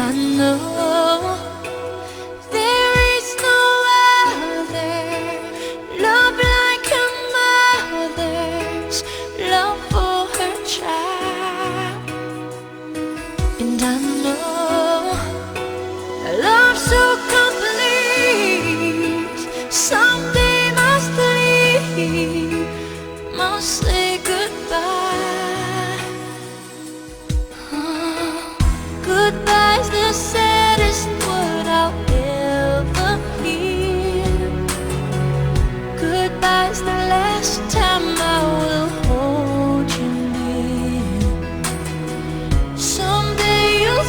I know there is no other love like a mother's love for her child. And I know a love so complete someday must leave, must say goodbye. Goodbye's the saddest word I'll ever hear. Goodbye's the last time I will hold you near. Someday you'll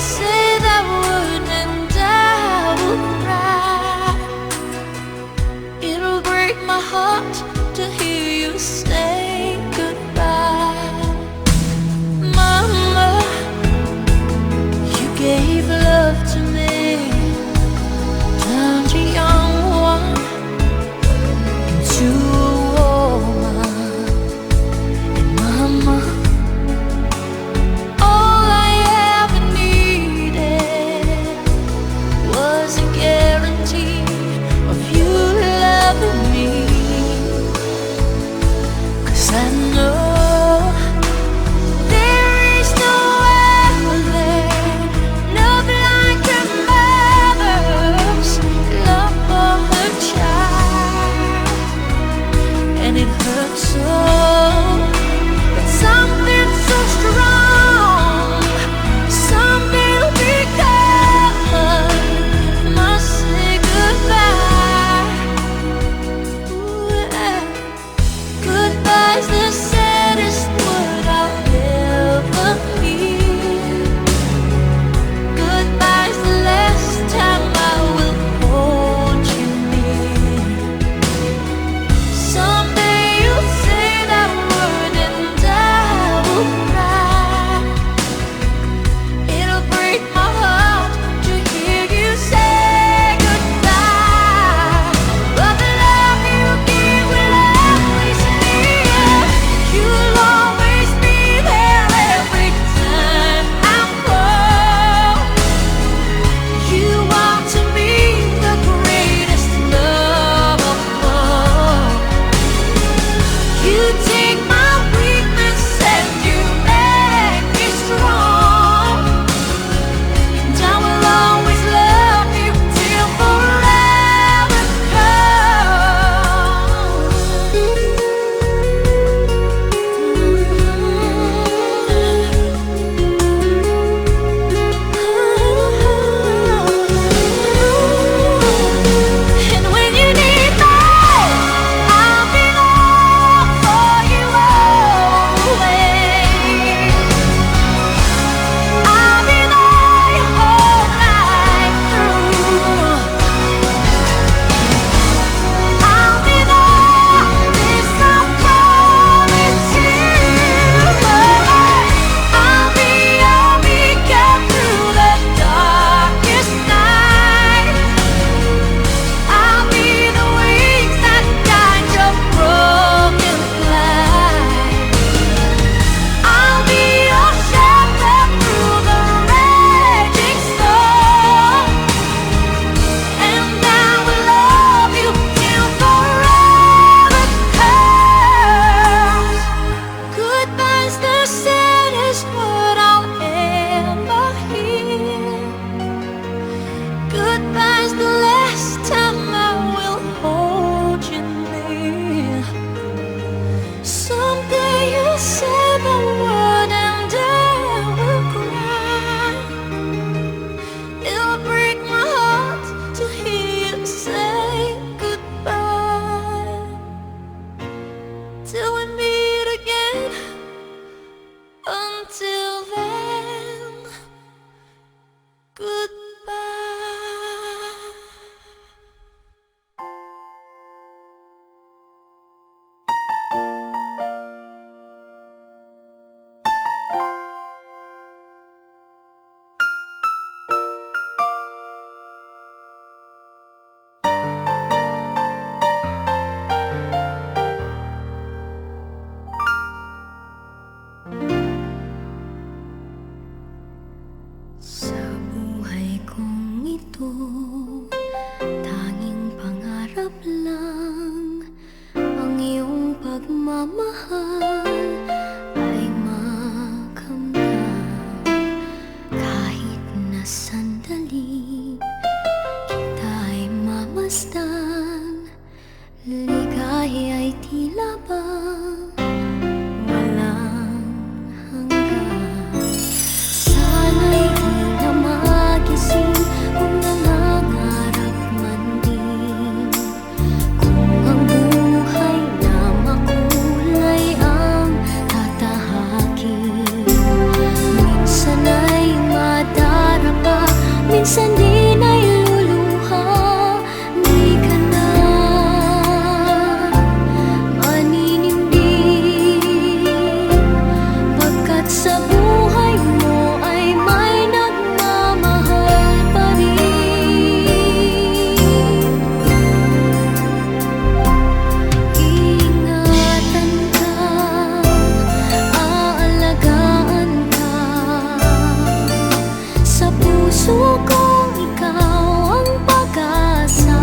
puso ko ikaw ang pag-asa.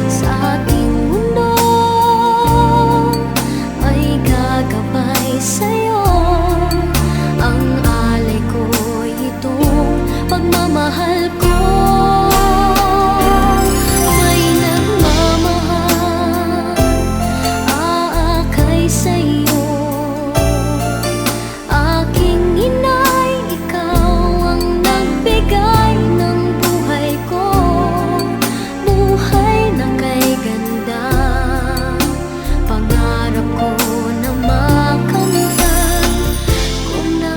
Sa ating mundo may gagabay sa'yo. Ang alay ko'y itong pagmamahal ko. May nagmamahal, aakay sa'yo. Aking inay, ikaw ang nagbigay ng buhay ko. Buhay na kay ganda, pangarap ko na makamtan ko na.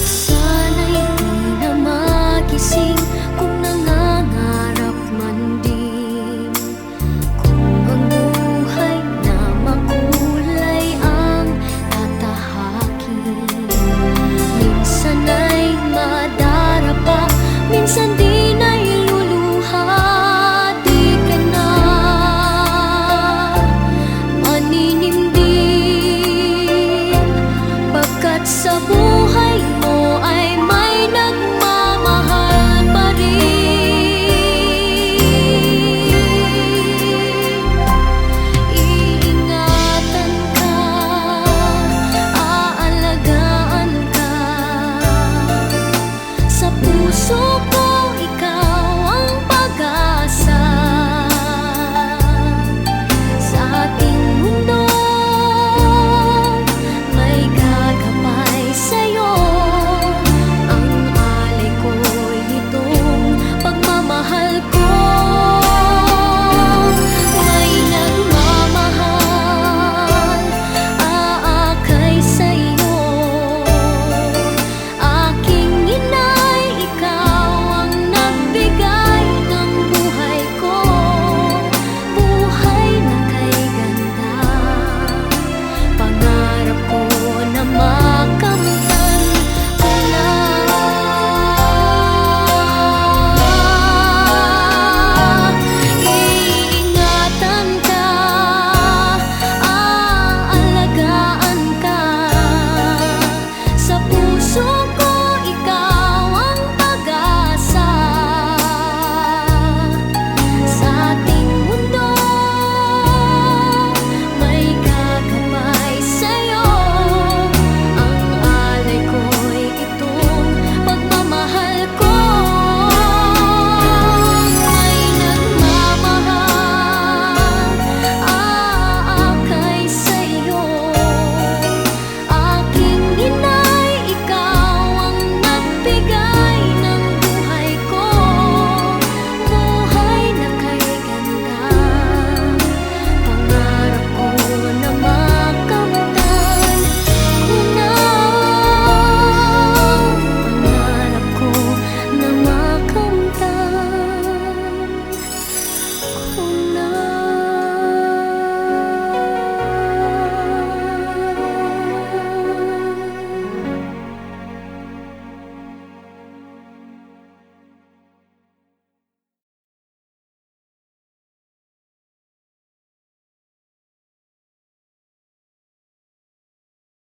Sana'y di na magising kung nangangarap man din. Kung ang buhay na makulay ang tatahakin. Minsan ay madarapa, minsan di na'y luluha. Di ka na maninimdim, pagkat sa buhay mo ay may nagmamahal pa rin. Iingatan ka, aalagaan ka, sa puso